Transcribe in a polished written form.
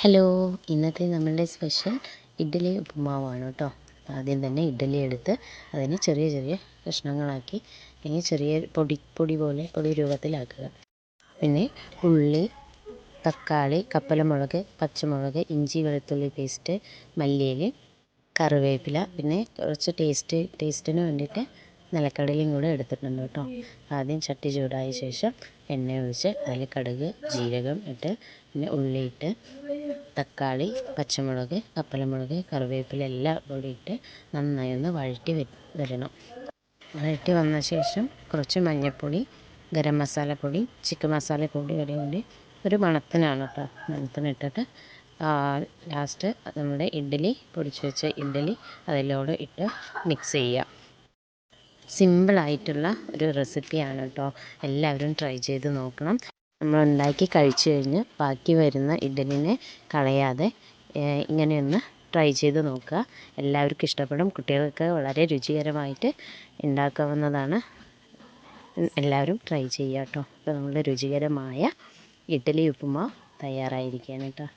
Hello, ഇന്നത്തെ നമ്മളുടെ special idli ഉപ്പുമാവാണ് കേട്ടോ. ആദ്യം തന്നെ ഇഡ്ഡലി എടുത്ത് അതിനെ ചെറിയ ചെറിയ കഷ്ണങ്ങളാക്കി അല്ലെങ്കിൽ ചെറിയ പൊടി രൂപത്തിലാക്കുക. പിന്നെ ഉള്ളി, തക്കാളി, കപ്പലമുളക്, പച്ചമുളക്, ഇഞ്ചി വെളുത്തുള്ളി പേസ്റ്റ്, മല്ലിയില, കറിവേപ്പില, പിന്നെ കുറച്ച് ടേസ്റ്റിന് വേണ്ടിയിട്ട് നിലക്കടലയും കൂടെ എടുത്തിട്ടുണ്ട് കേട്ടോ. ആദ്യം ചട്ടി ചൂടായ ശേഷം എണ്ണ ഒഴിച്ച് അതിൽ കടുക്, ജീരകം ഇട്ട് പിന്നെ ഉള്ളിയിട്ട് തക്കാളി, പച്ചമുളക്, കപ്പലമുളക്, കറിവേപ്പില എല്ലാം കൂടി ഇട്ട് നന്നായി ഒന്ന് വഴറ്റി വരണം. വഴറ്റി വന്ന ശേഷം കുറച്ച് മഞ്ഞൾപ്പൊടി, ഗരം മസാലപ്പൊടി, ചിക്കൻ മസാലപ്പൊടി കൂടി ഒരു മണത്തിനാണ് കേട്ടോ. മണത്തിനിട്ടിട്ട് ലാസ്റ്റ് നമ്മുടെ പൊടിച്ച് വെച്ച ഇഡ്ഡലി അതിലൂടെ ഇട്ട് മിക്സ് ചെയ്യുക. സിമ്പിളായിട്ടുള്ള ഒരു റെസിപ്പിയാണ് കേട്ടോ. എല്ലാവരും ട്രൈ ചെയ്ത് നോക്കണം. നമ്മൾ ഉണ്ടാക്കി കഴിച്ചു കഴിഞ്ഞ് ബാക്കി വരുന്ന ഇഡ്ഡലിനെ കളയാതെ ഇങ്ങനെയൊന്ന് ട്രൈ ചെയ്ത് നോക്കുക. എല്ലാവർക്കും ഇഷ്ടപ്പെടും. കുട്ടികൾക്ക് വളരെ രുചികരമായിട്ട് ഉണ്ടാക്കാവുന്നതാണ്. എല്ലാവരും ട്രൈ ചെയ്യുക കേട്ടോ. അപ്പോൾ നമ്മുടെ രുചികരമായ ഇഡ്ഡലി ഉപ്പുമാവ് തയ്യാറായിരിക്കുകയാണ് കേട്ടോ.